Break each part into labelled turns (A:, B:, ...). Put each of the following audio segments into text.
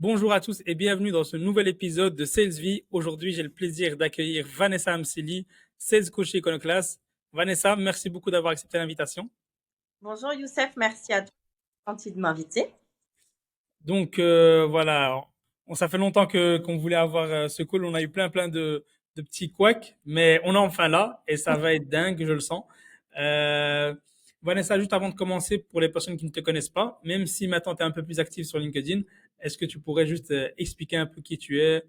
A: Bonjour à tous et bienvenue dans ce nouvel épisode de Sales Vie. Aujourd'hui, j'ai le plaisir d'accueillir Vanessa Amsili, Sales Coach chez Iconoclast. Vanessa, merci beaucoup d'avoir accepté l'invitation.
B: Bonjour Youssef, merci à toi, gentil de m'inviter.
A: Voilà, ça fait longtemps que qu'on voulait avoir ce call. On a eu plein de petits couacs, mais on est enfin là et ça va être dingue, je le sens. Euh, Vanessa, juste avant de commencer, pour les personnes qui ne te connaissent pas, même si maintenant tu es un peu plus active sur LinkedIn, est-ce que tu pourrais juste expliquer un peu qui tu es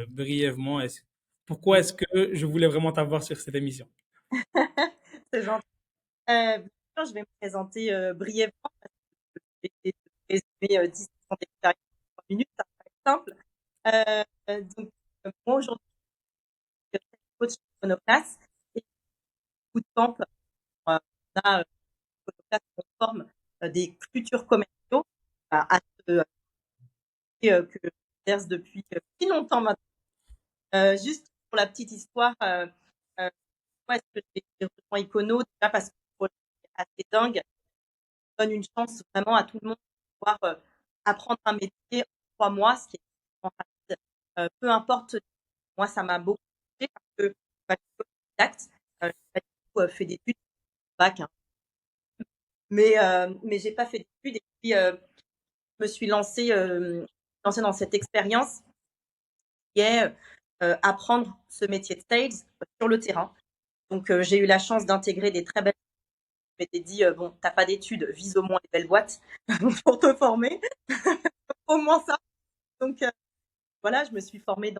A: brièvement? Pourquoi est-ce que je voulais vraiment t'avoir sur cette émission?
B: C'est gentil. Bien sûr, je vais me présenter brièvement parce que je vais essayer de résumer 10 ans d'expérience en 3 minutes, ça va être simple. Moi aujourd'hui, je suis coach Monoplace et beaucoup de temps, on a Monoplace, on forme des futurs commerciaux à ce que j'exerce depuis si longtemps maintenant. Juste pour la petite histoire, pourquoi est-ce que j'ai rejoint Icono? Déjà parce que le projet est assez dingue, donne une chance vraiment à tout le monde de pouvoir apprendre un métier en 3 mois, ce qui est extrêmement rapide. Peu importe, moi ça m'a beaucoup touché parce que bah, je suis autodidacte, j'ai pas du tout fait d'études, bac, hein. Mais j'ai pas fait d'études et puis je me suis lancée dans cette expérience qui est apprendre ce métier de sales sur le terrain. Donc j'ai eu la chance d'intégrer des très belles. Je m'étais dit, bon, t'as pas d'études, vise au moins les belles boîtes pour te former, au moins ça. Donc voilà, je me suis formée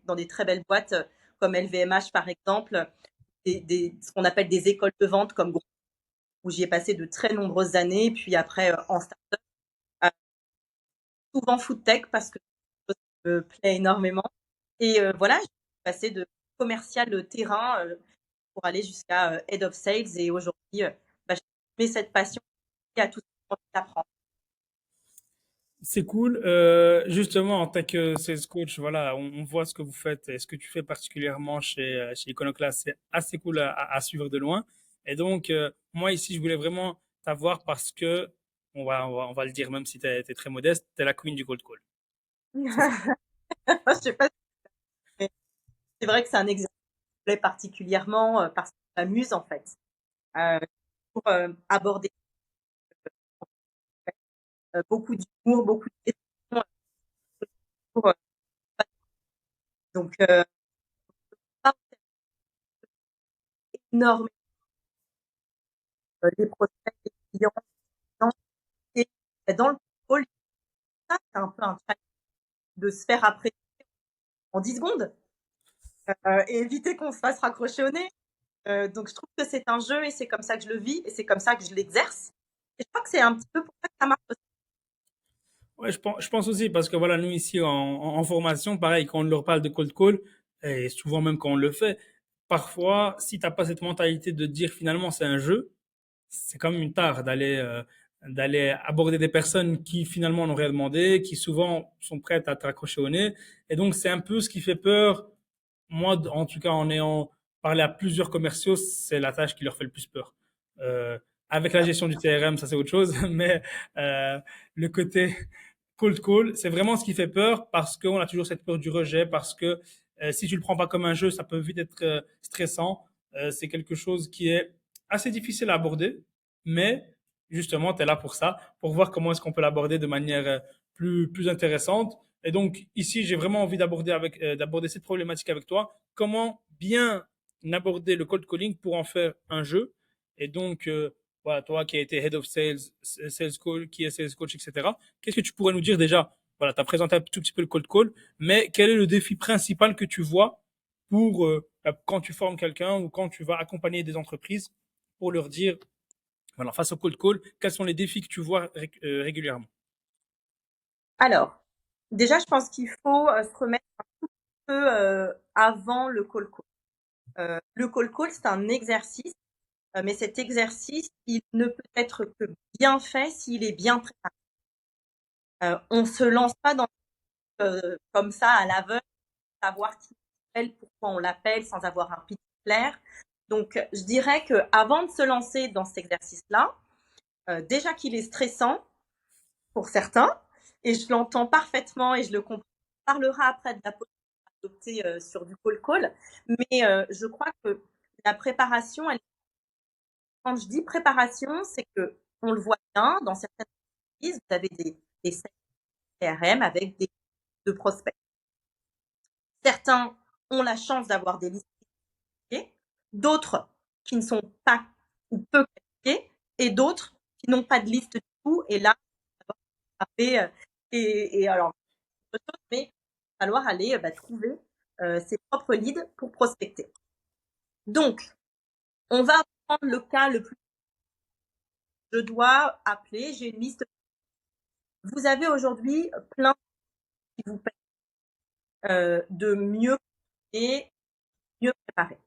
B: dans des très belles boîtes comme LVMH par exemple, ce qu'on appelle des écoles de vente comme groupe, où j'y ai passé de très nombreuses années, puis après en start-up, euh, souvent food tech parce que ça me plaît énormément. Et voilà, je suis passée de commercial terrain pour aller jusqu'à Head of Sales et aujourd'hui, bah, je mets cette passion à tout ce qu'on apprend.
A: C'est cool. Justement, en tant que sales coach, voilà, on voit ce que vous faites et ce que tu fais particulièrement chez Iconoclast. C'est assez cool à suivre de loin. Et donc, moi ici, je voulais vraiment t'avoir parce que, on va le dire, même si t'es très modeste, t'es la queen du cold call. C'est ça.
B: Je sais pas, mais c'est vrai que c'est un exercice qui me plaît particulièrement parce que ça m'amuse en fait. Euh, pour aborder beaucoup d'humour, beaucoup de questions. Pour, donc, pas énormément des prospects, des clients, et dans le contrôle, ça, c'est un peu un challenge de se faire apprécier en 10 secondes et éviter qu'on se fasse raccrocher au nez. Donc, je trouve que c'est un jeu et c'est comme ça que je le vis et c'est comme ça que je l'exerce. Et je crois que c'est un petit peu pour ça que ça marche aussi.
A: Ouais, je pense aussi parce que voilà, nous ici en formation, pareil, quand on leur parle de cold call, et souvent même quand on le fait, parfois, si t'as pas cette mentalité de dire finalement c'est un jeu, c'est comme une tare d'aller aborder des personnes qui finalement n'ont rien demandé, qui souvent sont prêtes à te raccrocher au nez. Et donc c'est un peu ce qui fait peur. Moi, en tout cas, en ayant parlé à plusieurs commerciaux, c'est la tâche qui leur fait le plus peur. Euh, avec la gestion du CRM, ça c'est autre chose, mais le côté cold call, c'est vraiment ce qui fait peur parce qu'on a toujours cette peur du rejet, parce que si tu le prends pas comme un jeu, ça peut vite être stressant. C'est quelque chose qui est assez difficile à aborder, mais justement, tu es là pour ça, pour voir comment est-ce qu'on peut l'aborder de manière plus intéressante. Et donc, ici, j'ai vraiment envie d'aborder cette problématique avec toi. Comment bien aborder le cold calling pour en faire un jeu. Et donc, voilà, toi qui as été head of sales, sales coach, qui est sales coach, etc. Qu'est-ce que tu pourrais nous dire déjà? Voilà, tu as présenté un tout petit peu le cold call, mais quel est le défi principal que tu vois pour quand tu formes quelqu'un ou quand tu vas accompagner des entreprises pour leur dire, voilà, face au cold call, quels sont les défis que tu vois régulièrement?
B: Alors, déjà, je pense qu'il faut se remettre un peu avant le call call. Le call call, c'est un exercice, mais cet exercice, il ne peut être que bien fait s'il est bien préparé. On se lance pas comme ça à l'aveugle, savoir qui l'appelle, pourquoi on l'appelle, sans avoir un pitch clair. Donc, je dirais que avant de se lancer dans cet exercice-là, déjà qu'il est stressant pour certains, et je l'entends parfaitement et je le comprends. On parlera après de la politique adoptée sur du call, mais je crois que la préparation, quand je dis préparation, c'est que on le voit bien dans certaines entreprises, vous avez des CRM avec des de prospects. Certains ont la chance d'avoir des listes qualifiées, d'autres qui ne sont pas ou peu qualifiées, et d'autres qui n'ont pas de liste du tout. Et là, et alors, mais il va falloir aller trouver ses propres leads pour prospecter. Donc, on va prendre le cas le plus. Je dois appeler, j'ai une liste. Vous avez aujourd'hui plein qui vous permettent de mieux et mieux préparer.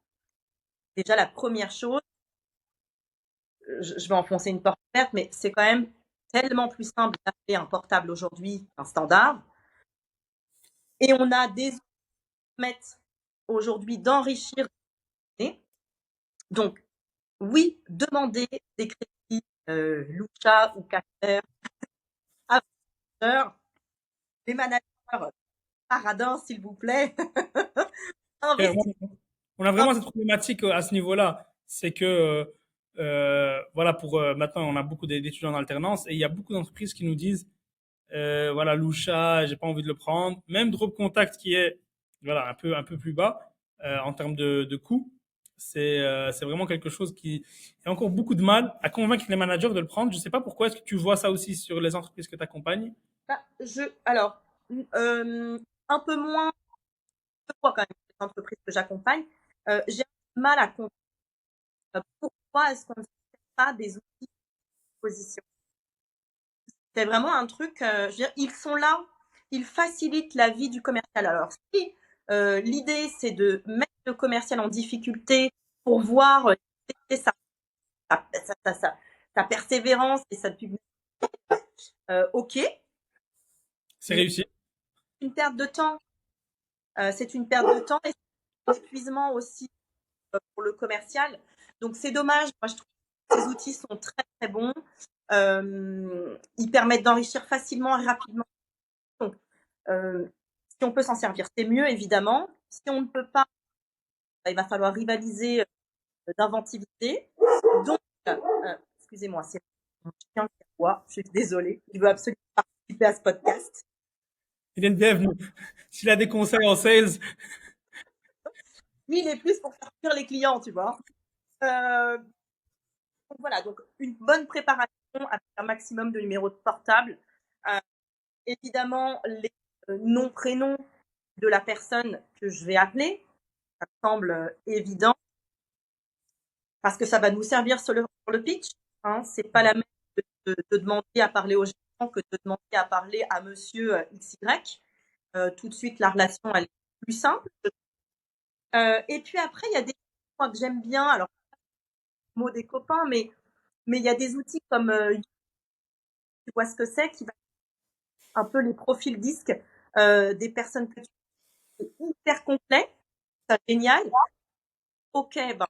B: Déjà, la première chose, je vais enfoncer une porte ouverte, mais c'est quand même tellement plus simple d'appeler un portable aujourd'hui qu'un standard. Et on a des outils qui permettent aujourd'hui d'enrichir les données. Donc, oui, demandez des crédits Lucha ou Capter à vendeurs, les managers Paradin, s'il vous plaît. Investissez.
A: On a vraiment cette problématique à ce niveau-là. C'est que, voilà, pour maintenant, on a beaucoup d'étudiants en alternance et il y a beaucoup d'entreprises qui nous disent, voilà, Lusha, j'ai pas envie de le prendre. Même Drop Contact qui est, voilà, un peu plus bas en termes de coût. C'est vraiment quelque chose qui a encore beaucoup de mal à convaincre les managers de le prendre. Je sais pas pourquoi. Est-ce que tu vois ça aussi sur les entreprises que tu accompagnes?
B: Alors, un peu moins, je vois quand même les entreprises que j'accompagne. J'ai mal à comprendre pourquoi est-ce qu'on ne fait pas des outils de position. C'est vraiment un truc, je veux dire, ils sont là, ils facilitent la vie du commercial. Alors, si l'idée, c'est de mettre le commercial en difficulté pour voir sa, sa, sa persévérance et sa publicité, ok,
A: C'est
B: mais
A: réussi.
B: c'est une perte de temps. C'est une perte de temps et c'est un épuisement aussi pour le commercial. Donc, c'est dommage. Moi, je trouve que ces outils sont très, très bons. Ils permettent d'enrichir facilement et rapidement. Donc, si on peut s'en servir, c'est mieux, évidemment. Si on ne peut pas, il va falloir rivaliser d'inventivité. Donc, excusez-moi, c'est mon chien qui aboie. Je suis désolée. Il veut absolument participer à ce podcast.
A: Il est le bienvenu. S'il a des conseils en sales,
B: Lui, il est plus pour faire fuir les clients, tu vois. Donc voilà, donc une bonne préparation avec un maximum de numéros de portable. Euh, Évidemment, les noms, prénoms de la personne que je vais appeler, ça me semble évident, parce que ça va nous servir sur le pitch. Hein. C'est pas la même de demander à parler au gérant que de demander à parler à monsieur XY. Tout de suite, la relation, elle est plus simple. Et puis après, il y a des points que j'aime bien, alors, mot des copains, mais il y a des outils comme, tu vois ce que c'est, qui va un peu les profils disques des personnes que tu es hyper complet, c'est génial. Ok, ben,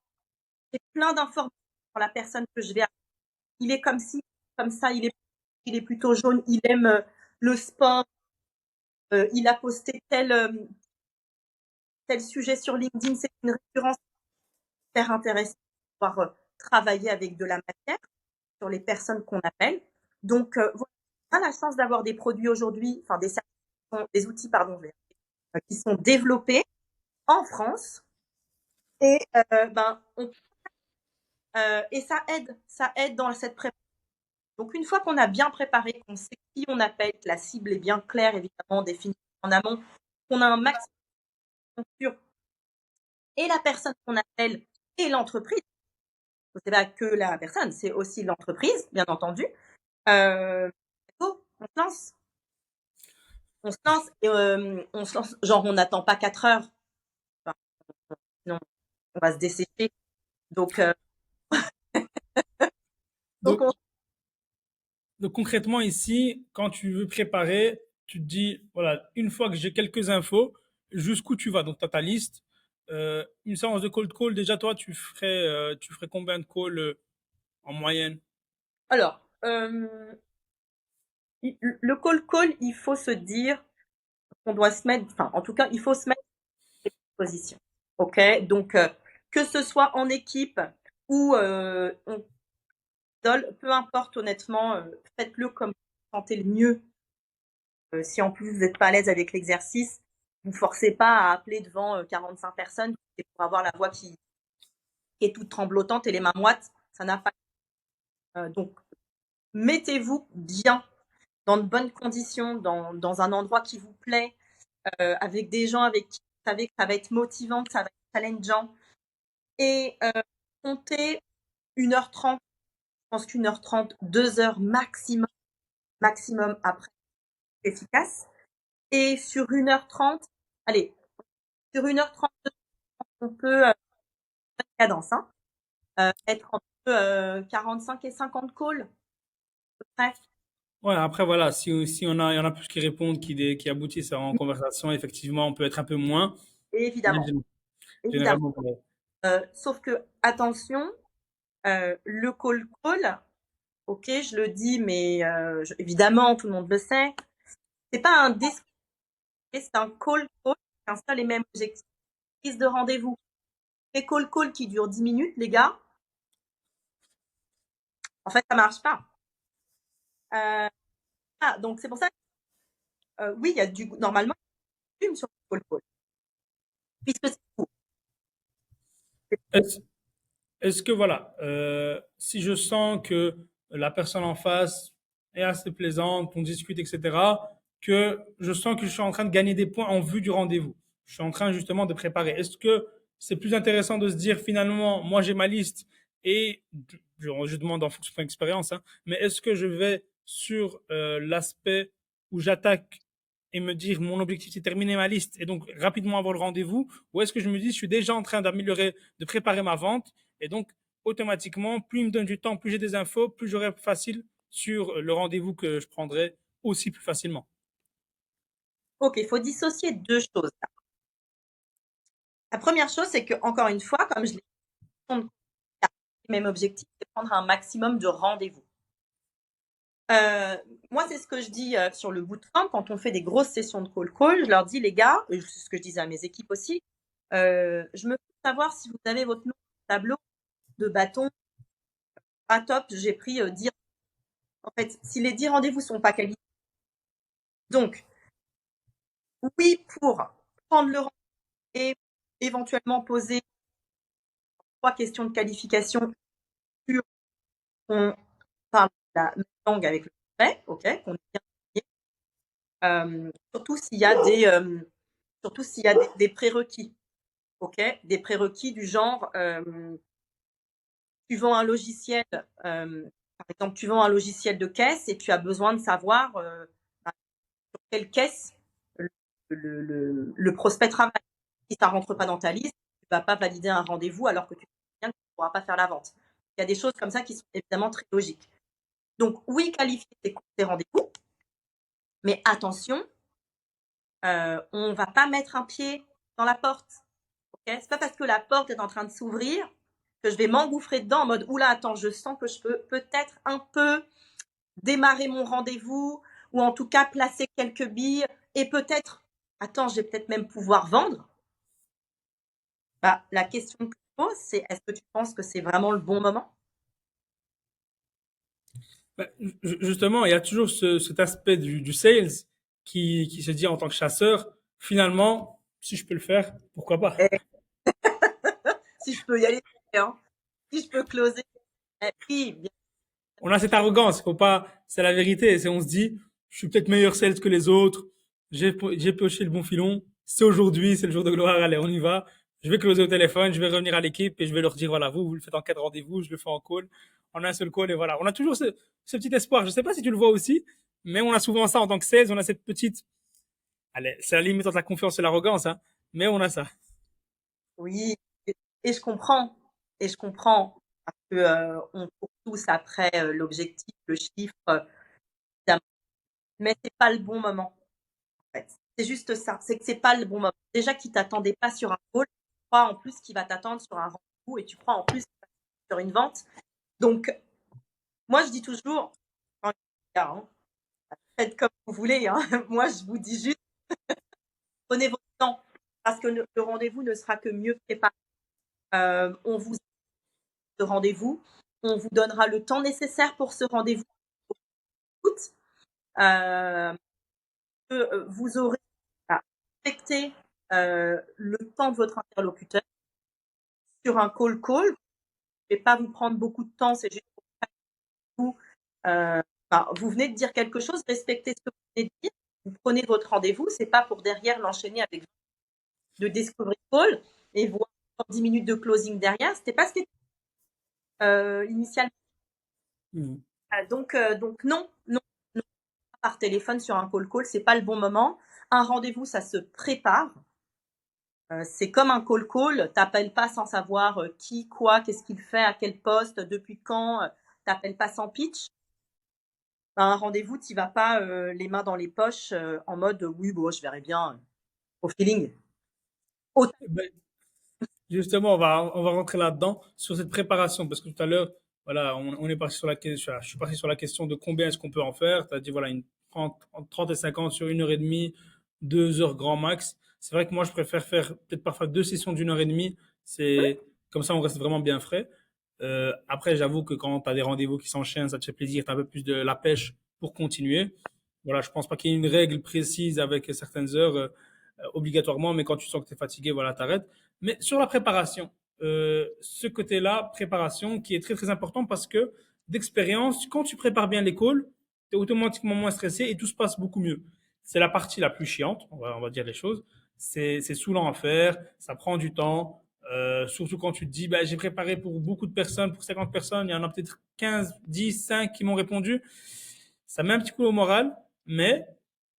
B: j'ai plein d'informations sur la personne que je vais appeler. Il est comme ci, comme ça, il est plutôt jaune, il aime le sport, il a posté tel sujet sur LinkedIn, c'est une récurrence hyper intéressante pour pouvoir travailler avec de la matière sur les personnes qu'on appelle. Donc, voilà, on a la chance d'avoir des produits aujourd'hui, enfin des outils, pardon, qui sont développés en France et et ça aide dans cette préparation. Donc une fois qu'on a bien préparé, qu'on sait qui on appelle, que la cible est bien claire, évidemment, définie en amont, qu'on a un maximum de culture et la personne qu'on appelle et l'entreprise, c'est pas que la personne, c'est aussi l'entreprise, bien entendu. Go, on se lance. On se lance et on se lance, genre on n'attend pas 4 heures. Enfin, sinon, on va se dessécher. Donc, donc
A: donc, donc concrètement ici, quand tu veux préparer, tu te dis, voilà, une fois que j'ai quelques infos, jusqu'où tu vas. Donc tu as ta liste. Une séance de cold call, déjà toi, tu ferais combien de calls en moyenne?
B: alors, Le call, il faut se dire qu'on doit se mettre, enfin, en tout cas, il faut se mettre en position. OK? Donc, que ce soit en équipe ou on idole, peu importe, honnêtement, faites-le comme vous le sentez le mieux. Si en plus vous n'êtes pas à l'aise avec l'exercice, vous ne forcez pas à appeler devant 45 personnes et pour avoir la voix qui est toute tremblotante et les mains moites. Ça n'a pas. Donc, mettez-vous bien, dans de bonnes conditions, dans un endroit qui vous plaît, avec des gens avec qui vous savez que ça va être motivant, que ça va être challengeant. Et comptez 1h30, je pense qu'1h30, 2 heures maximum, maximum après efficace. Et sur 1h30, allez, sur 1h30, on peut, cadence, hein, être entre 45 et 50 calls, à peu près.
A: Ouais, après, voilà, si il y en a plus qui répondent, qui aboutissent en conversation, effectivement, on peut être un peu moins.
B: Et
A: Mais
B: évidemment, évidemment.
A: généralement, voilà.
B: Sauf que, attention, le call, ok, je le dis, mais évidemment, tout le monde le sait, c'est pas un disque, c'est un call, c'est un seul et même objectif, prise de rendez-vous. Les call qui durent 10 minutes, les gars, en fait, ça marche pas. Donc c'est pour ça que, oui, il y a normalement, du volume sur le call, puisque c'est court.
A: Est-ce est-ce que, voilà, si je sens que la personne en face est assez plaisante, on discute, etc., que je sens que je suis en train de gagner des points en vue du rendez-vous. Je suis en train justement de préparer. Est-ce que c'est plus intéressant de se dire finalement, moi j'ai ma liste et je demande en fonction de mon expérience, hein, mais est-ce que je vais sur l'aspect où j'attaque et me dire mon objectif c'est terminer ma liste et donc rapidement avoir le rendez-vous, ou est-ce que je me dis je suis déjà en train d'améliorer, de préparer ma vente et donc automatiquement plus il me donne du temps, plus j'ai des infos, plus j'aurai facile sur le rendez-vous que je prendrai aussi plus facilement.
B: Ok, il faut dissocier deux choses. La première chose, c'est que, encore une fois, comme je l'ai dit, le même objectif, c'est prendre un maximum de rendez-vous. Moi, c'est ce que je dis sur le bootcamp quand on fait des grosses sessions de call. Je leur dis, les gars, et c'est ce que je disais à mes équipes aussi, je me fais savoir si vous avez votre nom au tableau de bâton. Ah, top, j'ai pris 10. En fait, si les 10 rendez-vous sont pas qualifiés, donc, oui, pour prendre le rendez-vous et éventuellement poser 3 questions de qualification sur qu'on parle la même langue avec le français, ok, qu'on est bien surtout s'il y a des prérequis, ok, des prérequis du genre, tu vends un logiciel, par exemple, tu vends un logiciel de caisse et tu as besoin de savoir bah, sur quelle caisse le prospect travaille. Si ça rentre pas dans ta liste, tu vas pas valider un rendez-vous alors que tu sais bien que tu ne pourras pas faire la vente. Il y a des choses comme ça qui sont évidemment très logiques. Donc oui, qualifier tes rendez-vous, mais attention, on ne va pas mettre un pied dans la porte. Okay, c'est pas parce que la porte est en train de s'ouvrir que je vais m'engouffrer dedans en mode oula, attends, je sens que je peux peut-être un peu démarrer mon rendez-vous ou en tout cas placer quelques billes et peut-être, attends, je vais peut-être même pouvoir vendre. Bah, la question que je pose, c'est est-ce que tu penses que c'est vraiment le bon moment?
A: Bah, justement, il y a toujours cet aspect du sales qui se dit en tant que chasseur, finalement, si je peux le faire, pourquoi pas?
B: Eh, si je peux y aller, hein, si je peux closer, oui, bien.
A: On a cette arrogance, faut pas, c'est la vérité. C'est on se dit, je suis peut-être meilleur sales que les autres, j'ai pioché le bon filon, c'est aujourd'hui, c'est le jour de gloire, allez, on y va. Je vais closer au téléphone, je vais revenir à l'équipe et je vais leur dire, voilà, vous le faites en 4 rendez-vous, je le fais en call, en un seul call et voilà. On a toujours ce petit espoir. Je sais pas si tu le vois aussi, mais on a souvent ça en tant que sales, on a cette petite, allez, c'est la limite entre la confiance et l'arrogance, hein, mais on a ça.
B: Oui, et je comprends, et je comprends parce que on court tous après l'objectif, le chiffre, évidemment. Mais c'est pas le bon moment. En fait. C'est juste ça, c'est que c'est pas le bon moment. Déjà qu'il t'attendait pas sur un call, tu crois en plus qu'il va t'attendre sur un rendez-vous et tu crois en plus sur une vente. Donc, moi, je dis toujours, hein, faites comme vous voulez, hein. Moi, je vous dis juste, prenez votre temps, parce que le rendez-vous ne sera que mieux préparé. On vous ce rendez-vous, on vous donnera le temps nécessaire pour ce rendez-vous. Euh, vous aurez à respecter le temps de votre interlocuteur sur un call. Je ne vais pas vous prendre beaucoup de temps, c'est juste pour vous. Vous venez de dire quelque chose, respectez ce que vous venez de dire. Vous prenez votre rendez-vous, c'est pas pour derrière l'enchaîner avec de discovery call et voir 10 minutes de closing derrière. C'était pas ce qui était initialement. Donc non, par téléphone sur un call, c'est pas le bon moment. Un rendez-vous, ça se prépare. C'est comme un call, t'appelles pas sans savoir qui, quoi, qu'est-ce qu'il fait, à quel poste, depuis quand, t'appelles pas sans pitch. Un rendez-vous, tu vas pas les mains dans les poches en mode oui, bon, je verrai bien au feeling.
A: Justement, on va rentrer là-dedans sur cette préparation parce que tout à l'heure, voilà, on est parti sur la question, je suis parti sur la question de combien est-ce qu'on peut en faire. Tu as dit, voilà, une 30 et 50 sur 1 heure et demie, 2 heures grand max. C'est vrai que moi, je préfère faire peut-être parfois 2 sessions d'1 heure et demie. C'est comme ça, on reste vraiment bien frais. Après, j'avoue que quand tu as des rendez-vous qui s'enchaînent, ça te fait plaisir, tu as un peu plus de la pêche pour continuer. Voilà, je pense pas qu'il y ait une règle précise avec certaines heures obligatoirement, mais quand tu sens que tu es fatigué, voilà, t'arrêtes. Mais sur la préparation, ce côté-là, préparation, qui est très très important parce que d'expérience, quand tu prépares bien les calls, tu es automatiquement moins stressé et tout se passe beaucoup mieux. C'est la partie la plus chiante, on va dire les choses. C'est saoulant à faire, ça prend du temps. Surtout quand tu te dis, bah, j'ai préparé pour beaucoup de personnes, pour 50 personnes, il y en a peut-être 15, 10, 5 qui m'ont répondu. Ça met un petit coup au moral, mais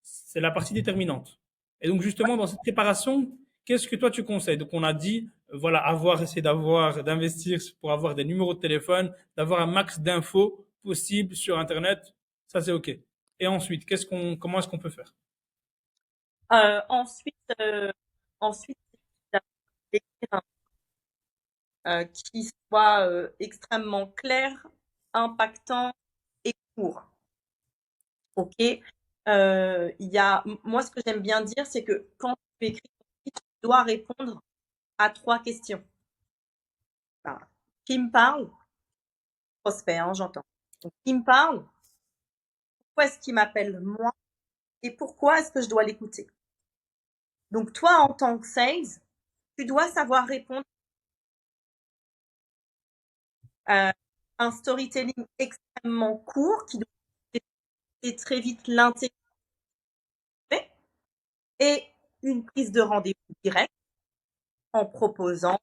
A: c'est la partie déterminante. Et donc, justement, dans cette préparation, qu'est-ce que toi tu conseilles? Donc, on a dit, voilà, essayer d'investir pour avoir des numéros de téléphone, d'avoir un max d'infos possible sur Internet. Ça, c'est OK. Et ensuite, comment est-ce qu'on peut faire?
B: Ensuite, ensuite, écrire qui soit extrêmement clair, impactant et court. Ok. Moi, ce que j'aime bien dire, c'est que quand tu écris, tu dois répondre à 3 questions. Enfin, qui me parle? Prospect, hein, j'entends. Donc, qui me parle? Pourquoi est-ce qu'il m'appelle moi? Et pourquoi est-ce que je dois l'écouter? Donc, toi, en tant que sales, tu dois savoir répondre à un storytelling extrêmement court qui doit être très vite l'intérêt et une prise de rendez-vous directe en proposant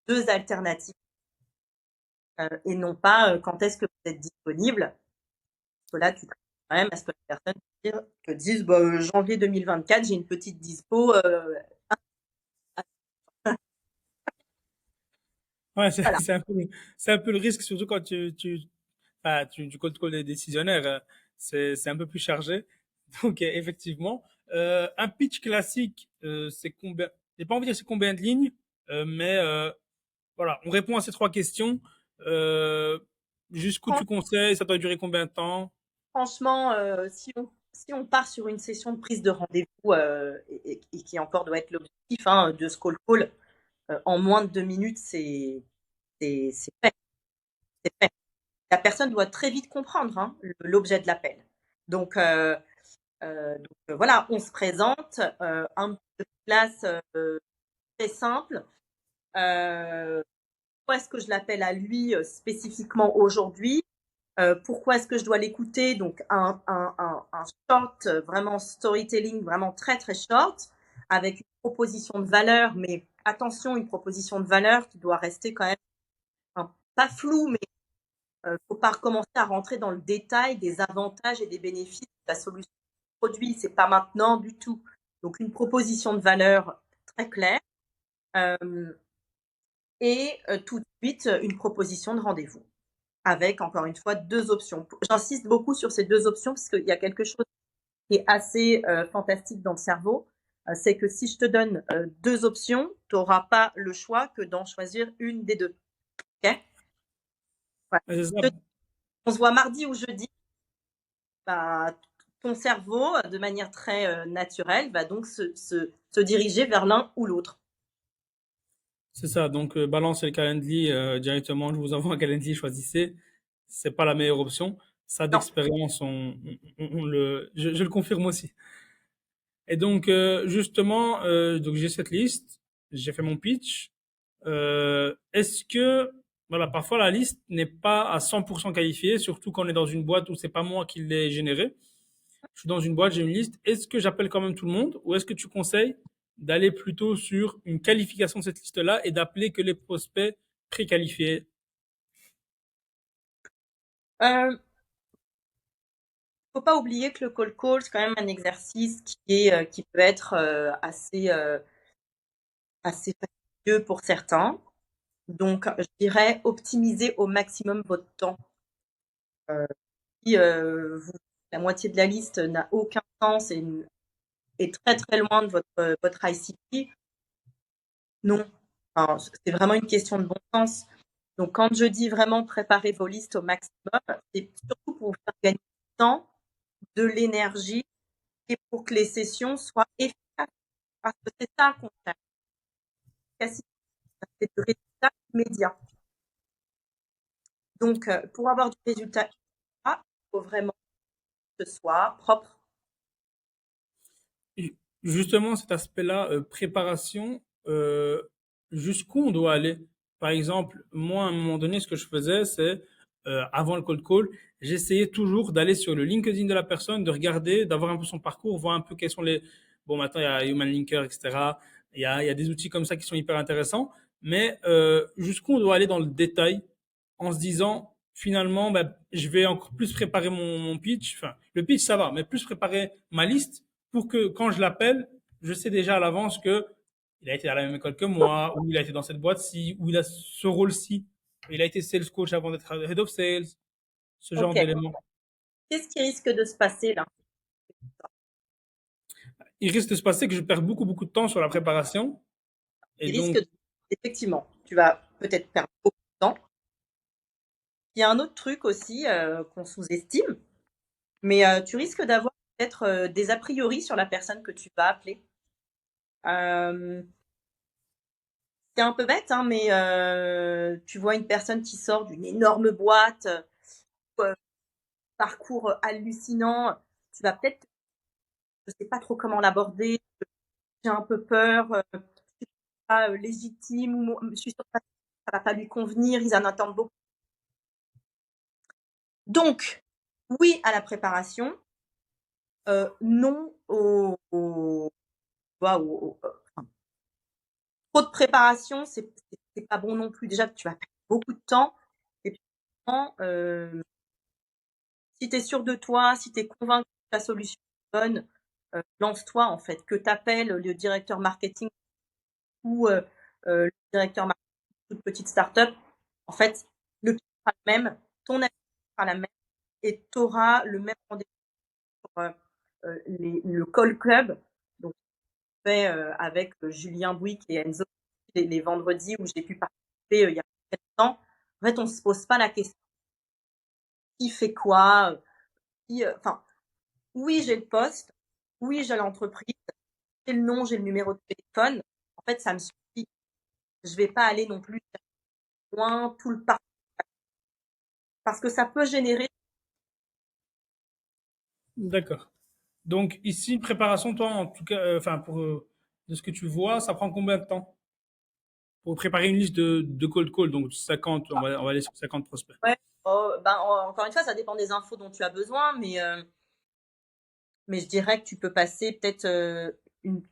B: 2 alternatives et non pas quand est-ce que vous êtes disponible. Parce que là, tu quand même à ce que la personne te dise bah, janvier 2024, j'ai une petite dispo.
A: Ouais,
B: Voilà.
A: c'est un peu le risque, surtout quand tu cold call des décisionnaires, c'est un peu plus chargé. Donc, effectivement, un pitch classique, c'est combien, j'ai pas envie de dire c'est combien de lignes, mais voilà, on répond à ces 3 questions. Euh, Jusqu'où tu conseilles, ça doit durer combien de temps?
B: Franchement, si on part sur une session de prise de rendez-vous et qui encore doit être l'objectif hein, de ce call, en moins de 2 minutes, c'est fait. C'est fait. La personne doit très vite comprendre hein, l'objet de l'appel. Donc, voilà, on se présente, un petit place très simple. Pourquoi est-ce que je l'appelle à lui spécifiquement aujourd'hui? Pourquoi est-ce que je dois l'écouter? Donc un short, vraiment storytelling, vraiment très très short, avec une proposition de valeur, mais attention, une proposition de valeur qui doit rester quand même pas floue, mais faut pas recommencer à rentrer dans le détail des avantages et des bénéfices de la solution produit. C'est pas maintenant du tout. Donc une proposition de valeur très claire et tout de suite une proposition de rendez-vous avec encore une fois 2 options. J'insiste beaucoup sur ces 2 options parce qu'il y a quelque chose qui est assez fantastique dans le cerveau. C'est que si je te donne 2 options, tu n'auras pas le choix que d'en choisir une des 2. Ok? Voilà.
A: Ouais, c'est ça.
B: On se voit mardi ou jeudi. Bah, ton cerveau, de manière très naturelle, va donc se diriger vers l'un ou l'autre.
A: C'est ça. Donc, balancez le Calendly directement. Je vous envoie un Calendly, choisissez. C'est pas la meilleure option. Ça,
B: Non.
A: d'expérience, je le confirme aussi. Et donc, justement, donc j'ai cette liste, j'ai fait mon pitch. Est-ce que, voilà, parfois la liste n'est pas à 100% qualifiée, surtout quand on est dans une boîte où c'est pas moi qui l'ai générée. Je suis dans une boîte, j'ai une liste. Est-ce que j'appelle quand même tout le monde ou est-ce que tu conseilles d'aller plutôt sur une qualification de cette liste-là et d'appeler que les prospects préqualifiés?
B: Euh, Faut pas oublier que le cold call, c'est quand même un exercice qui peut être assez fastidieux pour certains. Donc, je dirais optimiser au maximum votre temps. Euh, si la moitié de la liste n'a aucun sens et est très très loin de votre ICP, non. Enfin, c'est vraiment une question de bon sens. Donc, quand je dis vraiment préparer vos listes au maximum, c'est surtout pour vous faire gagner du temps, de l'énergie et pour que les sessions soient efficaces. Parce que c'est ça qu'on cherche. C'est du résultat immédiat. Donc, pour avoir du résultat immédiat, il faut vraiment que ce soit propre.
A: Justement, cet aspect-là, préparation, jusqu'où on doit aller? Par exemple, moi, à un moment donné, ce que je faisais, c'est, avant le cold call, j'essayais toujours d'aller sur le LinkedIn de la personne, de regarder, d'avoir un peu son parcours, voir un peu quels sont les... Bon, maintenant, il y a Human Linker, etc. Il y a des outils comme ça qui sont hyper intéressants. Mais jusqu'où on doit aller dans le détail en se disant, finalement, ben, je vais encore plus préparer mon pitch. Enfin, le pitch, ça va, mais plus préparer ma liste pour que quand je l'appelle, je sais déjà à l'avance que il a été à la même école que moi, ou il a été dans cette boîte-ci, ou il a ce rôle-ci. Il a été sales coach avant d'être head of sales, ce genre
B: Ok.
A: d'éléments.
B: Qu'est-ce qui risque de se passer là?
A: Il risque de se passer que je perds beaucoup, beaucoup de temps sur la préparation. Et
B: Il risque
A: donc,
B: de... Effectivement, tu vas peut-être perdre beaucoup de temps. Il y a un autre truc aussi qu'on sous-estime, mais tu risques d'avoir peut-être des a priori sur la personne que tu vas appeler. Euh, c'est un peu bête, hein, mais tu vois une personne qui sort d'une énorme boîte, parcours hallucinant, tu vas peut-être, je sais pas trop comment l'aborder, j'ai un peu peur, je suis pas légitime, ou je suis sûre que ça va pas lui convenir, ils en attendent beaucoup. Donc, oui à la préparation, non enfin, trop de préparation, c'est pas bon non plus. Déjà, tu vas perdre beaucoup de temps. Et puis, si tu es sûr de toi, si tu es convaincu que la solution est bonne, lance-toi en fait. Que tu appelles le directeur marketing ou le directeur marketing de toute petite start-up, en fait, le pitch sera le même, ton avis sera la même et tu auras le même rendez-vous pour le call club. Donc, fait avec Julien Bouygues et Enzo les vendredis où j'ai pu participer il y a quelques temps. En fait, on se pose pas la question qui fait quoi, enfin, oui, j'ai le poste, oui, j'ai l'entreprise, j'ai le nom, j'ai le numéro de téléphone. En fait, ça me suffit. Je vais pas aller non plus loin tout le parcours parce que ça peut générer.
A: d'accord. Donc, ici, préparation, toi, en tout cas, enfin, de ce que tu vois, ça prend combien de temps pour préparer une liste de cold call? Donc, 50, on va aller sur 50 prospects.
B: Ouais, oh, ben, encore une fois, ça dépend des infos dont tu as besoin, mais je dirais que tu peux passer peut-être une,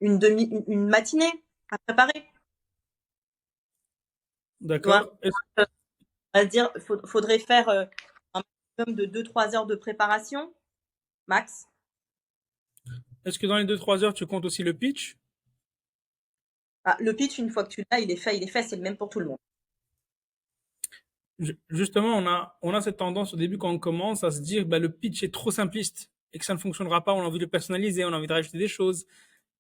B: une matinée à préparer. Tu vois,
A: D'accord.
B: on va dire, faudrait faire un maximum de 2-3 heures de préparation, max.
A: Est-ce que dans les 2-3 heures, tu comptes aussi le pitch?
B: Ah, le pitch, une fois que tu l'as, il est fait, c'est le même pour tout le monde.
A: Justement, on a cette tendance au début quand on commence à se dire bah, le pitch est trop simpliste et que ça ne fonctionnera pas. On a envie de le personnaliser, on a envie de rajouter des choses.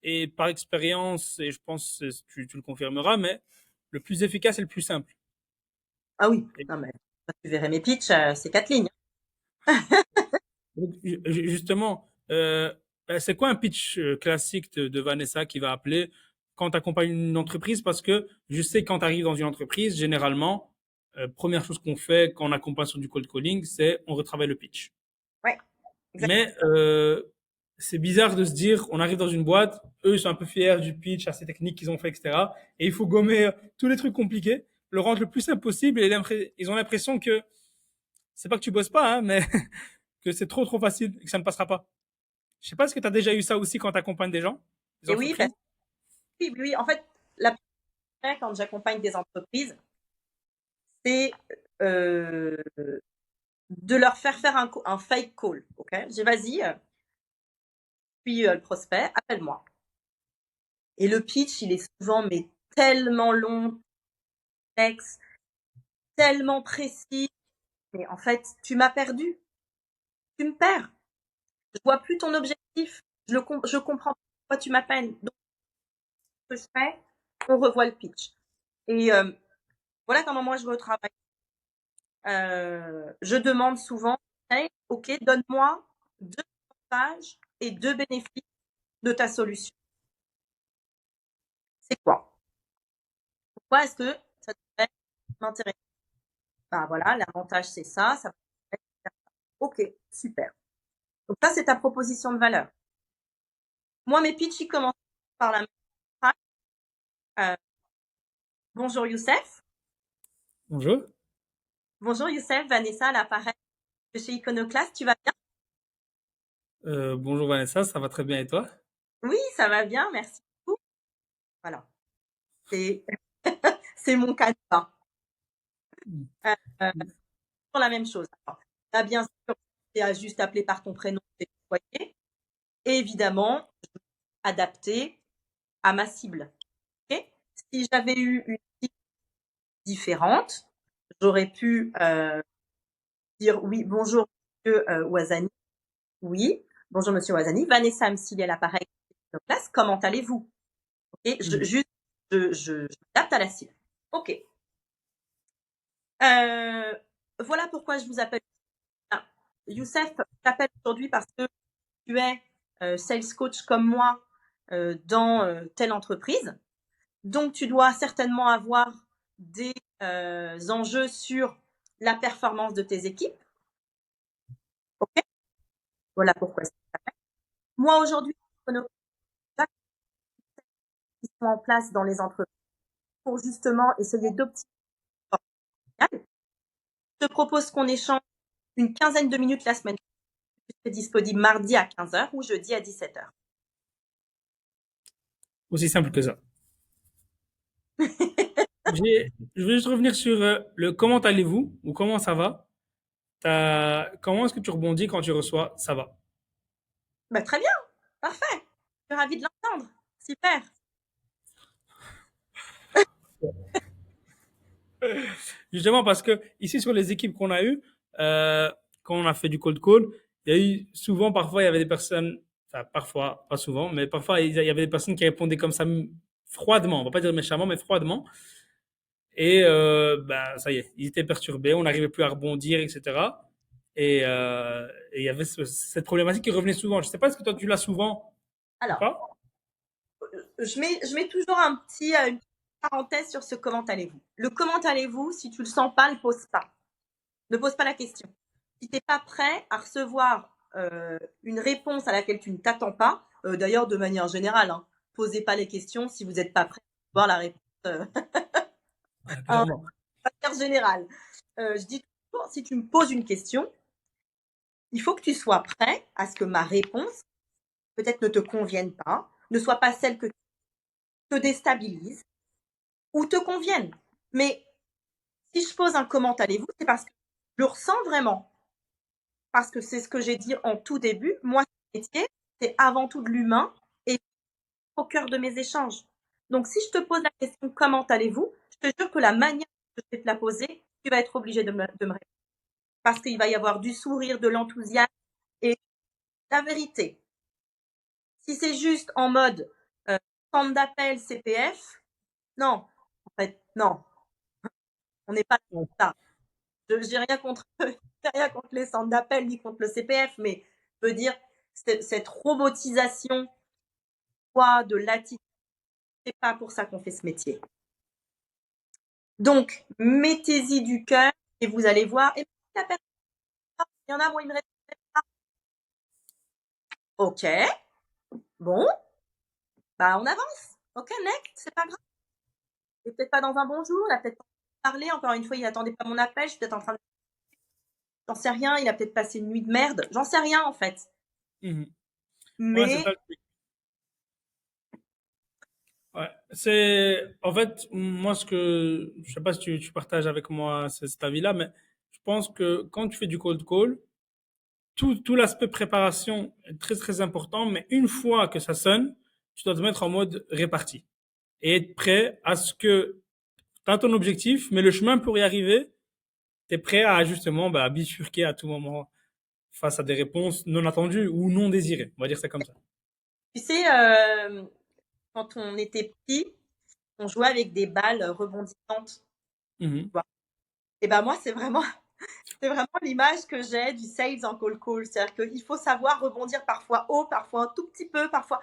A: Et par expérience, et je pense que tu le confirmeras, mais le plus efficace est le plus simple.
B: Ah oui,
A: Et
B: non mais tu verrais mes pitchs, c'est 4 lignes.
A: Donc, justement, c'est quoi un pitch classique de Vanessa qui va appeler quand tu accompagnes une entreprise? Parce que je sais que quand tu arrives dans une entreprise, généralement, première chose qu'on fait quand on accompagne sur du cold calling, c'est on retravaille le pitch.
B: Ouais, exact.
A: Mais c'est bizarre de se dire, on arrive dans une boîte, eux ils sont un peu fiers du pitch assez technique qu'ils ont fait, etc. Et il faut gommer tous les trucs compliqués, le rendre le plus simple possible. Et ils ont l'impression que c'est pas que tu bosses pas, hein, mais que c'est trop facile et que ça ne passera pas. Je sais pas si tu as déjà eu ça aussi quand tu accompagnes des gens, des
B: Et oui,
A: entreprises.
B: oui, oui, en fait, la première, quand j'accompagne des entreprises, c'est de leur faire un fake call. Ok, j'ai vas-y, puis le prospect, appelle-moi. Et le pitch, il est souvent mais tellement long, complexe, tellement précis. Mais en fait, tu m'as perdu. Tu me perds. Je vois plus ton objectif. Je comprends pas pourquoi tu m'appelles. Donc, ce que je fais, on revoit le pitch. Et voilà comment moi je retravaille. Je demande souvent, hey, ok, donne-moi 2 avantages et 2 bénéfices de ta solution. C'est quoi? Pourquoi est-ce que ça devrait m'intéresser? Bah voilà, l'avantage c'est ça va faire ça. Ok, super. Donc ça, c'est ta proposition de valeur. Moi, mes pitchs, ils commencent par la même phrase. Euh, bonjour Youssef.
A: Bonjour.
B: Bonjour Youssef, Vanessa à l'appareil de chez Iconoclast, tu vas bien?
A: Bonjour Vanessa, ça va très bien et toi?
B: Oui, ça va bien, merci beaucoup. Voilà, c'est c'est mon canevas. Euh, pour la même chose. Alors, là, bien sûr, c'est à juste appeler par ton prénom, c'est tutoyer. Et évidemment, adapté à ma cible. Okay, si j'avais eu une cible différente, j'aurais pu dire oui, bonjour monsieur Ouazani. Oui, bonjour monsieur Ouazani. Vanessa Amsili à l'appareil de classe. Comment allez-vous? Ok,
A: Mm.
B: je m'adapte à la cible. Ok. Voilà pourquoi je vous appelle. Ah, Youssef, je t'appelle aujourd'hui parce que tu es sales coach comme moi dans telle entreprise. Donc, tu dois certainement avoir des enjeux sur la performance de tes équipes. Ok, voilà pourquoi. Moi, aujourd'hui, je qui sont en place dans les entreprises pour justement essayer d'optimiser. Je te propose qu'on échange une quinzaine de minutes la semaine. Je serai disponible mardi à 15h ou jeudi à 17h.
A: Aussi simple que ça. Je vais juste revenir sur le comment allez-vous ou comment ça va. Comment est-ce que tu rebondis quand tu reçois ça va?
B: Bah, très bien, parfait. Je suis ravie de l'entendre. Super.
A: Justement parce que ici sur les équipes qu'on a eues, quand on a fait du cold call, il y a eu souvent, parfois, il y avait des personnes, enfin parfois, pas souvent, mais parfois il y avait des personnes qui répondaient comme ça froidement, on va pas dire méchamment, mais froidement. Et ben ça y est, ils étaient perturbés, on n'arrivait plus à rebondir, etc. Et il y avait cette problématique qui revenait souvent. Je sais pas, est-ce que toi tu l'as souvent ou
B: Alors,
A: pas?
B: je mets toujours une petite parenthèse sur ce comment allez-vous. Le comment allez-vous, si tu le sens pas, le pose pas. Ne pose pas la question. Si tu n'es pas prêt à recevoir une réponse à laquelle tu ne t'attends pas, d'ailleurs de manière générale, hein, posez pas les questions si vous n'êtes pas prêt à voir la réponse
A: Ah,
B: hein,
A: clairement.
B: de manière générale. Je dis toujours, si tu me poses une question, il faut que tu sois prêt à ce que ma réponse peut-être ne te convienne pas, ne soit pas celle que te déstabilise ou te convienne. Mais si je pose un comment allez-vous, c'est parce que je le ressens vraiment. Parce que c'est ce que j'ai dit en tout début. Moi, ce métier, c'est avant tout de l'humain et au cœur de mes échanges. Donc, si je te pose la question comment allez-vous, je te jure que la manière que je vais te la poser, tu vas être obligé de me répondre. Parce qu'il va y avoir du sourire, de l'enthousiasme et la vérité. Si c'est juste en mode centre d'appel CPF, non, en fait, non, on n'est pas là. j'ai rien contre, j'ai rien contre les centres d'appel ni contre le CPF, mais je veux dire, cette robotisation quoi, de l'attitude, c'est pas pour ça qu'on fait ce métier. Donc, mettez-y du cœur et vous allez voir. Et la personne, il y en a, moi, il me reste. Ok, bon, bah on avance. Ok, next, c'est pas grave. Il est peut-être pas dans un bon jour, il a peut-être pas parlé. Encore une fois, il attendait pas mon appel. Je suis peut-être en train de. J'en sais rien. Il a peut-être passé une nuit de merde. J'en sais rien en fait.
A: Mhm. Ouais, c'est
B: Mais
A: ça le truc. Ouais. C'est, en fait, moi, je sais pas si tu partages avec moi cet avis-là, mais je pense que quand tu fais du cold call, tout l'aspect préparation est très, très important, mais une fois que ça sonne, tu dois te mettre en mode réparti et être prêt à ce que tu as ton objectif, mais le chemin pour y arriver, tu es prêt à justement bah, bifurquer à tout moment face à des réponses non attendues ou non désirées. On va dire ça comme ça.
B: tu sais, quand on était petit, on jouait avec des balles rebondissantes.
A: Mhm.
B: Et ben moi, c'est vraiment l'image que j'ai du sales en cold call. C'est-à-dire qu'il faut savoir rebondir parfois haut, parfois un tout petit peu, parfois.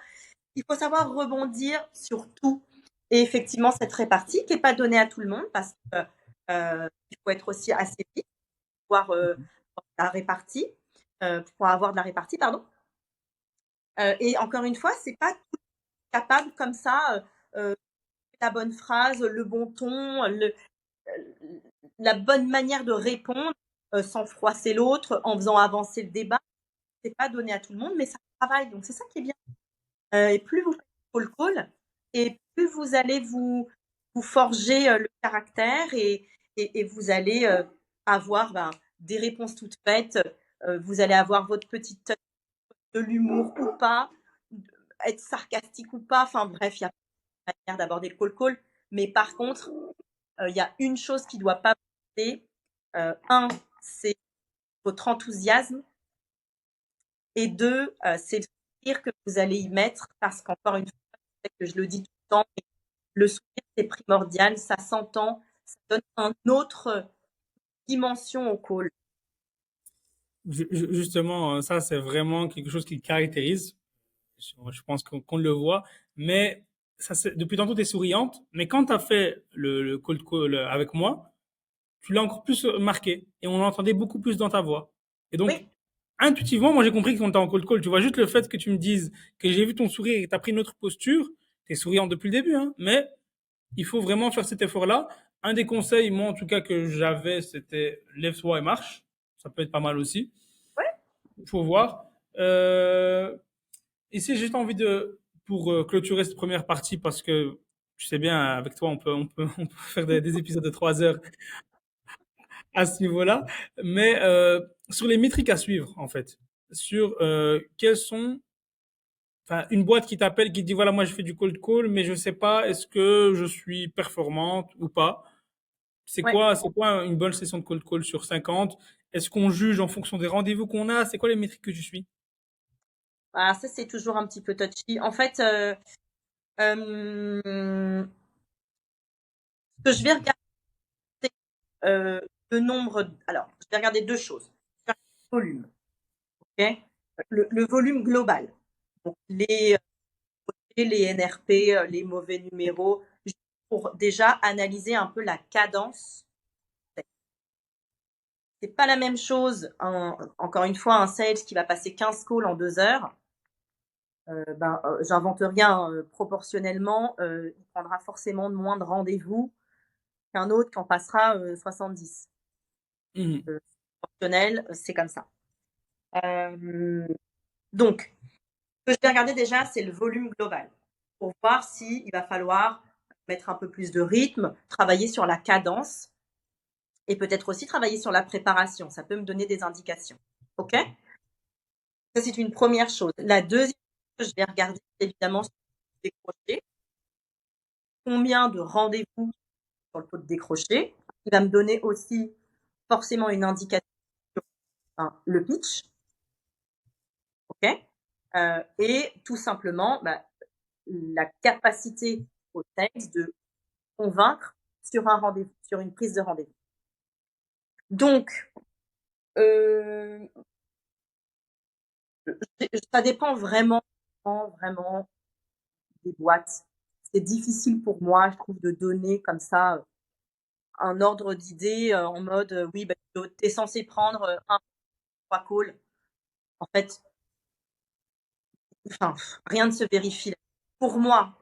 B: Il faut savoir rebondir sur tout. Et effectivement, cette répartie qui n'est pas donnée à tout le monde parce qu'il faut être aussi assez vite pour avoir la répartie, pour avoir de la répartie, pardon. Et encore une fois, c'est pas tout capable comme ça, la bonne phrase, le bon ton, la bonne manière de répondre sans froisser l'autre, en faisant avancer le débat. C'est pas donné à tout le monde, mais ça travaille. Donc c'est ça qui est bien. Et plus vous faites call, et plus vous allez vous forger le caractère et vous allez avoir ben, des réponses toutes faites. Vous allez avoir votre petite touch de l'humour ou pas, être sarcastique ou pas. Enfin bref, il y a plein de manières d'aborder le call. Mais par contre, il y a une chose qui ne doit pas passer. Un, c'est votre enthousiasme. Et deux, c'est le sourire que vous allez y mettre parce qu'encore une fois, que je le dis tout le temps, le sourire, c'est primordial, ça s'entend, ça donne une autre dimension au call.
A: Justement, ça, c'est vraiment quelque chose qui le caractérise. Je pense qu'on le voit. Mais ça, depuis tantôt, tu es souriante. Mais quand tu as fait le cold call avec moi, tu l'as encore plus marqué. Et on l'entendait beaucoup plus dans ta voix. Et donc,
B: Oui,
A: intuitivement, moi, j'ai compris qu'on était en cold call. Tu vois, juste le fait que tu me dises que j'ai vu ton sourire et que tu as pris une autre posture, tu es souriante depuis le début. Hein, mais il faut vraiment faire cet effort-là. Un des conseils, moi, en tout cas, que j'avais, c'était lève-toi et marche. Ça peut être pas mal aussi.
B: ouais.
A: Il faut voir. Et si j'ai juste envie de, pour clôturer cette première partie, parce que tu sais bien, avec toi, on peut faire des épisodes de 3 heures à ce niveau-là, mais sur les métriques à suivre, en fait, sur quelles sont, enfin, une boîte qui t'appelle, qui te dit voilà, moi je fais du cold call, mais je sais pas, est-ce que je suis performante ou pas.
B: Ouais.
A: C'est quoi une bonne session de cold call sur 50? Est-ce qu'on juge en fonction des rendez-vous qu'on a? C'est quoi les métriques que tu suis?
B: Ah, ça, c'est toujours un petit peu touchy. En fait, ce que je vais regarder, euh, le nombre. Alors, je vais regarder deux choses. Je vais regarder le volume. Ok. Le volume global. Donc, les NRP, les mauvais numéros, pour déjà analyser un peu la cadence. C'est pas la même chose, encore une fois, un sales qui va passer 15 calls en 2 heures. J'invente rien, proportionnellement, il prendra forcément moins de rendez-vous qu'un autre qui en passera 70.
A: Mhm.
B: Proportionnel, c'est comme ça. Donc, ce que je vais regarder déjà, c'est le volume global pour voir s'il va falloir mettre un peu plus de rythme, travailler sur la cadence et peut-être aussi travailler sur la préparation. Ça peut me donner des indications. OK? Ça, c'est une première chose. La deuxième chose que je vais regarder, c'est évidemment sur le décroché. Combien de rendez-vous sur le taux de décroché? Il va me donner aussi forcément une indication sur le pitch. OK? Et tout simplement, la capacité au sales de convaincre sur un rendez-vous, sur une prise de rendez-vous. Donc, euh, ça dépend vraiment, vraiment des boîtes. C'est difficile pour moi, je trouve, de donner comme ça un ordre d'idée en mode oui, bah, tu es censé prendre un, trois calls. En fait, enfin, rien ne se vérifie. Pour moi,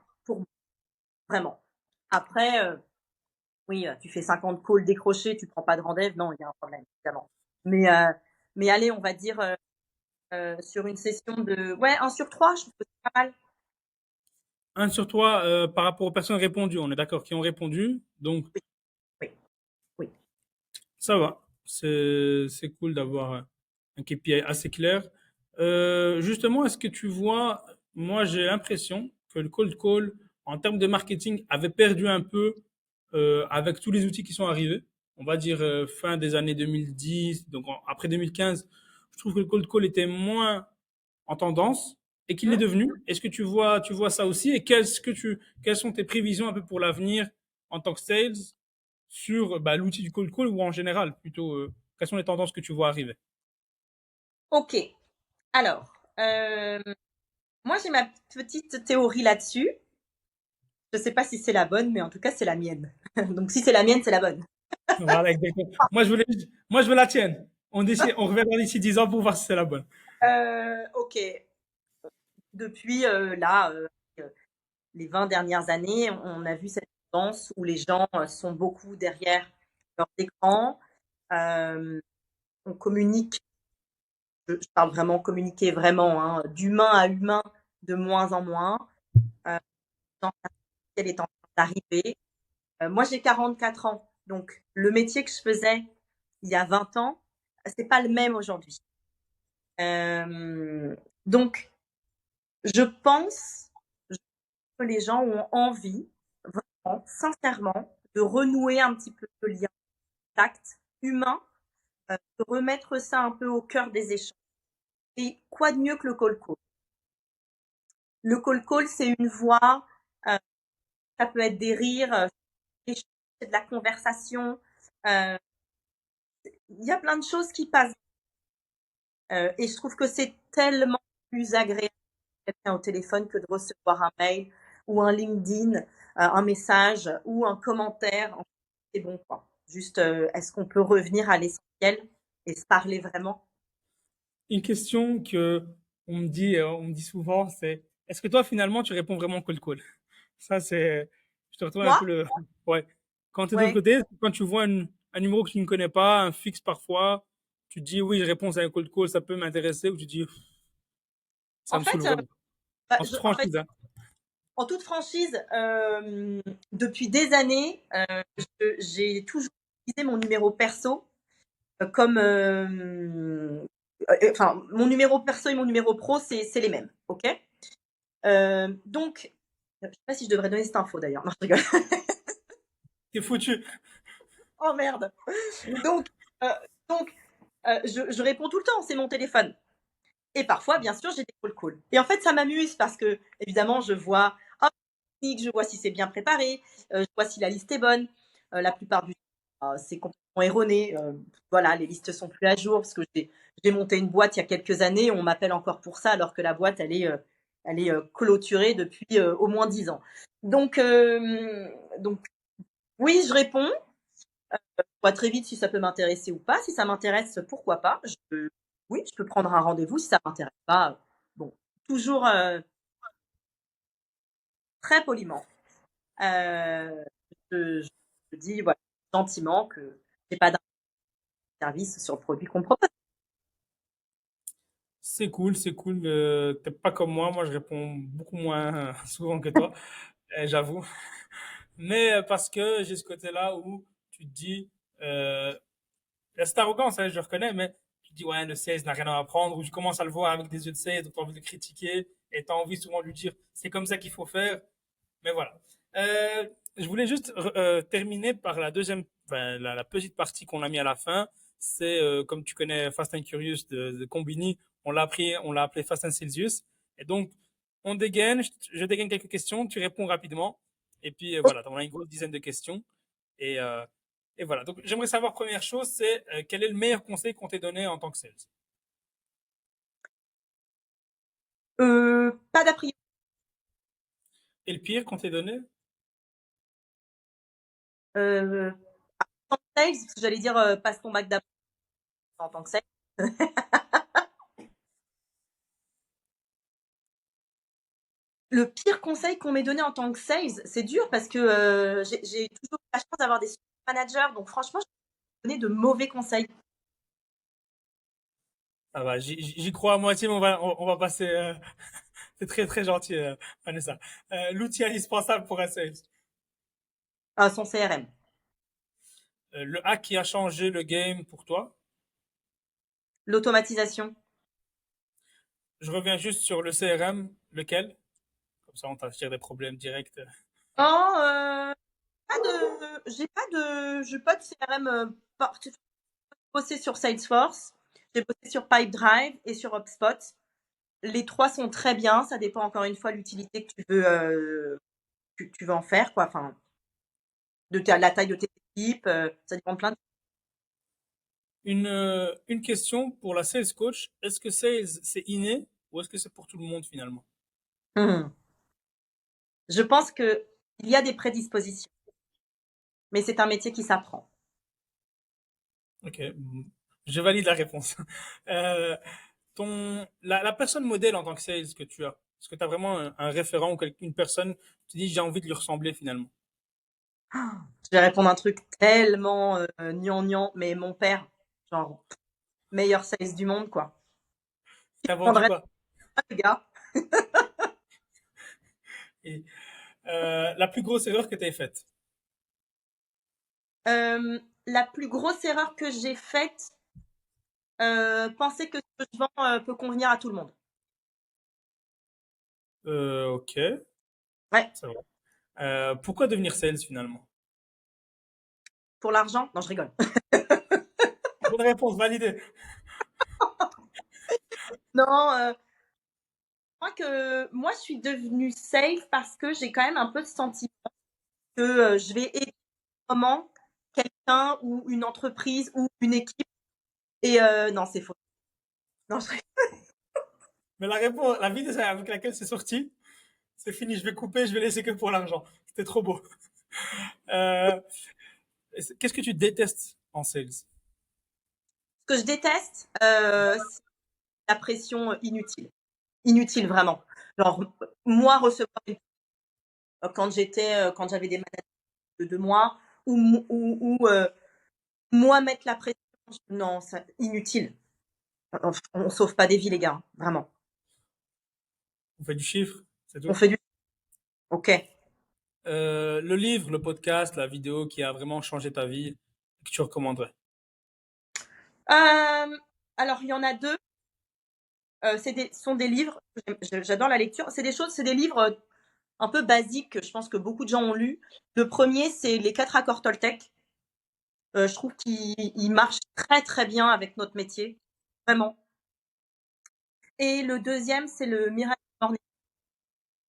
B: vraiment. Après, oui, tu fais 50 calls décrochés, tu prends pas de rendez-vous, non, il y a un problème, évidemment. Mais, euh, mais allez, on va dire sur une session de ouais, 1 sur 3, je trouve que c'est pas mal.
A: Un sur toi, par rapport aux personnes répondues, on est d'accord, qui ont répondu. Donc,
B: Oui, oui, oui.
A: ça va. C'est cool d'avoir un KPI assez clair. Justement, est-ce que tu vois, moi j'ai l'impression que le cold call, en termes de marketing, avait perdu un peu avec tous les outils qui sont arrivés. On va dire fin des années 2010, donc après 2015, je trouve que le cold call était moins en tendance et qu'il l'est
B: Mmh.
A: devenu. Est-ce que tu vois ça aussi et quelles sont tes prévisions un peu pour l'avenir en tant que sales sur bah, l'outil du cold call ou en général plutôt quelles sont les tendances que tu vois arriver?
B: Ok. Alors, moi j'ai ma petite théorie là-dessus. Je sais pas si c'est la bonne, mais en tout cas c'est la mienne. Donc si c'est la mienne, c'est la bonne.
A: Voilà, exactement. Moi, je veux la tienne. On reviendra d'ici 10 ans pour voir si c'est la bonne.
B: Ok. Depuis là, les 20 dernières années, on a vu cette tendance où les gens sont beaucoup derrière leurs écrans. Euh, on communique, je parle vraiment communiquer vraiment, hein, d'humain à humain de moins en moins. Euh, elle est en train d'arriver. Moi, j'ai 44 ans, donc le métier que je faisais il y a 20 ans, c'est pas le même aujourd'hui. Euh, donc, je pense que les gens ont envie, vraiment, sincèrement, de renouer un petit peu le lien contact humain, de remettre ça un peu au cœur des échanges. Et quoi de mieux que le call call? Le call call, c'est une voix, euh, ça peut être des rires, c'est de la conversation. Euh, Il y a plein de choses qui passent. Et je trouve que c'est tellement plus agréable quelqu'un au téléphone que de recevoir un mail ou un LinkedIn, un message ou un commentaire. C'est bon, quoi. Juste, est-ce qu'on peut revenir à l'essentiel et se parler vraiment?
A: Une question que on me dit souvent, c'est est-ce que toi finalement tu réponds vraiment cold call? Ça c'est, je te retrouve un
B: Moi?
A: peu le, ouais. Quand tu es de l'autre
B: Ouais.
A: côté, quand tu vois un numéro que tu ne connais pas, un fixe parfois, tu te dis oui, je réponds à un cold call, ça peut m'intéresser, ou tu te dis ça
B: En
A: me saoule
B: fait,
A: vraiment.
B: bah,
A: En toute
B: en fait,
A: franchise, hein.
B: en toute franchise, depuis des années, j'ai toujours utilisé mon numéro perso comme, enfin, mon numéro perso et mon numéro pro, c'est les mêmes, ok. Donc, je sais pas si je devrais donner cette info d'ailleurs. Non, je rigole.
A: T'es foutu.
B: Oh merde. Donc, euh, donc, je réponds tout le temps, c'est mon téléphone. Et parfois, bien sûr, j'ai des call calls. Et en fait, ça m'amuse parce que, évidemment, je vois, hop, je vois si c'est bien préparé, je vois si la liste est bonne. La plupart du temps, c'est complètement erroné. Voilà, les listes sont plus à jour parce que j'ai monté une boîte il y a quelques années. On m'appelle encore pour ça alors que la boîte, elle est clôturée depuis au moins 10 ans. Donc, donc, oui, je réponds. Je vois très vite si ça peut m'intéresser ou pas. Si ça m'intéresse, pourquoi pas. Oui, je peux prendre un rendez-vous. Si ça m'intéresse pas, bon, toujours très poliment. Euh, je dis voilà, gentiment que j'ai pas d'un service sur le produit qu'on me propose.
A: C'est cool, c'est cool. T'es pas comme moi je réponds beaucoup moins souvent que toi, j'avoue. Mais parce que j'ai ce côté-là où tu te dis, c'est arrogance, hein, je reconnais, mais tu te dis, ouais, le CS n'a rien à apprendre, ou tu commences à le voir avec des yeux de CS, donc tu as envie de le critiquer, et tu as envie souvent de lui dire, c'est comme ça qu'il faut faire. Mais voilà. Je voulais juste terminer par la deuxième, enfin, la petite partie qu'on a mis à la fin. C'est, comme tu connais Fast and Curious de Combini, on l'a appelé Fast and Celsius. Et donc, on dégaine, je dégaine quelques questions, tu réponds rapidement. Et puis, voilà, on a une grosse dizaine de questions. Et, Et voilà. Donc, j'aimerais savoir, première chose, c'est quel est le meilleur conseil qu'on t'ait donné en tant que sales?
B: Pas d'a priori.
A: Et le pire qu'on t'ait donné?
B: En tant que sales, parce que j'allais dire passe ton bac d'abord en tant que sales. Le pire conseil qu'on m'ait donné en tant que sales, c'est dur parce que j'ai toujours eu la chance d'avoir des super managers, donc franchement, je peux donner de mauvais conseils.
A: Ah bah, j'y crois à moitié, mais on va passer. C'est très très gentil, Vanessa. L'outil indispensable pour un sales.
B: Son CRM.
A: Le hack qui a changé le game pour toi.
B: L'automatisation.
A: Je reviens juste sur le CRM. Lequel? Comme ça, on t'attire des problèmes directs.
B: Oh, j'ai pas de CRM particulier. J'ai bossé sur Salesforce, j'ai bossé sur Pipedrive et sur HubSpot. Les trois sont très bien, ça dépend encore une fois de l'utilité que tu veux en faire, quoi. Enfin, la taille de tes équipes, ça dépend de plein de.
A: Une question pour la sales coach. Est-ce que sales, c'est inné ou est-ce que c'est pour tout le monde finalement?
B: Hmm. Je pense que il y a des prédispositions, mais c'est un métier qui s'apprend.
A: Ok, je valide la réponse. Euh, la personne modèle en tant que sales que tu as, est-ce que tu as vraiment un référent ou une personne, tu te dis j'ai envie de lui ressembler finalement?
B: Je vais répondre un truc tellement gnangnan, mais mon père, genre, meilleur sales du monde, quoi.
A: T'as vendu
B: Prendrait
A: quoi?
B: ça, les gars.
A: Et, la plus grosse erreur que tu aies faite?
B: La plus grosse erreur que j'ai faite, penser que ce que je vends peut convenir à tout le monde.
A: Ok,
B: Ouais,
A: c'est vrai. Pourquoi devenir sales finalement?
B: pour l'argent. Non, je rigole.
A: Bonne réponse, validée.
B: Non, je crois que moi, je suis devenue sales parce que j'ai quand même un peu le sentiment que je vais aider comment quelqu'un ou une entreprise ou une équipe. Et non, c'est faux. Non,
A: Mais la réponse, la vidéo avec laquelle c'est sorti, c'est fini, je vais couper, je vais laisser que pour l'argent. C'était trop beau. Euh, Qu'est-ce que tu détestes en sales?
B: ce que je déteste, c'est la pression inutile. Inutile, vraiment. Genre, moi, recevoir quand j'avais des maladies de moi, ou moi mettre la pression, non, ça, inutile. On sauve pas des vies, les gars, vraiment.
A: On fait du chiffre, c'est
B: On
A: tout.
B: fait du. Ok.
A: Le livre, le podcast, la vidéo qui a vraiment changé ta vie, que tu recommanderais.
B: Alors, il y en a deux. Ce sont des livres. J'adore la lecture. C'est des livres un peu basiques que je pense que beaucoup de gens ont lus. Le premier, c'est Les quatre accords Toltec. Je trouve qu'il marche très très bien avec notre métier, vraiment. Et le deuxième, c'est le Miracle Morning.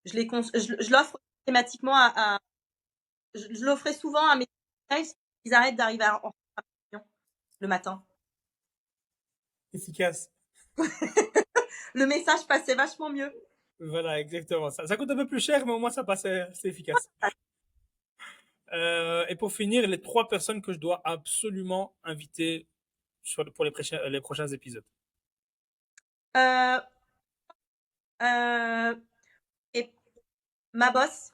B: Je l'offre systématiquement je l'offrais souvent à mes collègues. Ils arrêtent d'arriver en réunion le matin.
A: Efficace.
B: Le message passait vachement mieux.
A: Voilà, exactement. Ça coûte un peu plus cher, mais au moins ça passait, c'est efficace. Et pour finir, les trois personnes que je dois absolument inviter pour les prochains épisodes.
B: Euh, euh, et ma boss,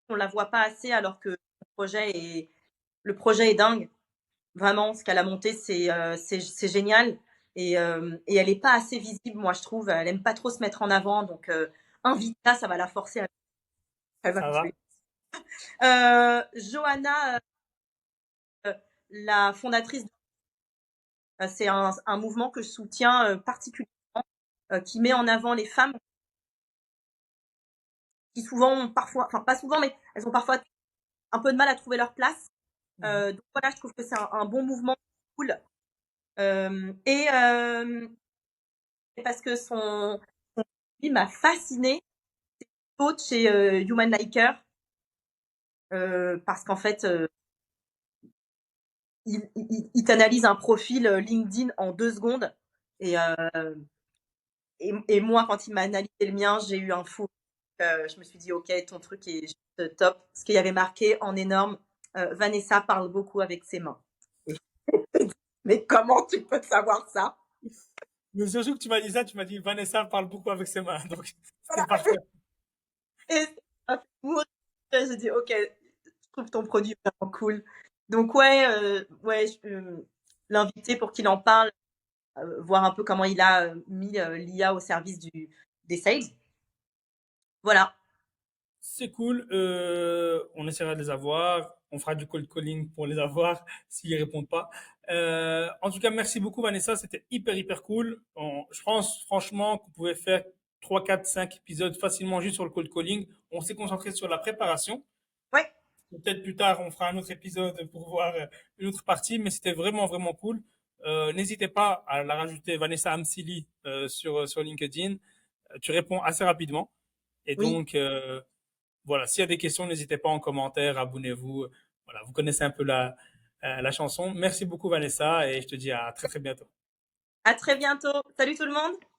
B: on la voit pas assez alors que le projet est dingue. Vraiment, ce qu'elle a monté, c'est génial. Et elle n'est pas assez visible, moi, je trouve. Elle aime pas trop se mettre en avant. Donc, invite-la, ça va la forcer à. Elle va me
A: Ça va?
B: tuer. Johanna, la fondatrice, c'est un mouvement que je soutiens particulièrement, qui met en avant les femmes qui souvent, parfois, enfin pas souvent, mais elles ont parfois un peu de mal à trouver leur place.
A: Mhm.
B: Donc voilà, je trouve que c'est un bon mouvement cool. Et parce que son film m'a fasciné, coach chez Human Liker, parce qu'en fait, il t'analyse un profil LinkedIn en 2 secondes et moi, quand il m'a analysé le mien, j'ai eu un fou. Je me suis dit: «OK, ton truc est juste top». Parce qu'il y avait marqué en énorme, «Vanessa parle beaucoup avec ses mains». Et mais comment tu peux savoir ça?
A: Mais surtout que tu m'as dit ça, tu m'as dit Vanessa parle beaucoup avec ses mains, donc c'était parfait.
B: Et ça m'a fait mourir. J'ai dit: «OK, je trouve ton produit vraiment cool». Donc ouais, ouais, l'inviter pour qu'il en parle, voir un peu comment il a, mis, l'IA au service des sales. Voilà.
A: C'est cool. On essaiera de les avoir. On fera du cold calling pour les avoir s'ils répondent pas. En tout cas, merci beaucoup, Vanessa. C'était hyper, hyper cool. Je pense franchement qu'on pouvait faire 3, 4, 5 épisodes facilement juste sur le cold calling. On s'est concentré sur la préparation.
B: Ouais,
A: Peut-être plus tard, on fera un autre épisode pour voir une autre partie, mais c'était vraiment, vraiment cool. N'hésitez pas à la rajouter, Vanessa Amsili, sur LinkedIn. Tu réponds assez rapidement. Et
B: oui.
A: donc, voilà, s'il y a des questions, n'hésitez pas en commentaire, abonnez-vous. Voilà, vous connaissez un peu la chanson. Merci beaucoup, Vanessa, et je te dis à très, très bientôt.
B: À très bientôt. Salut tout le monde.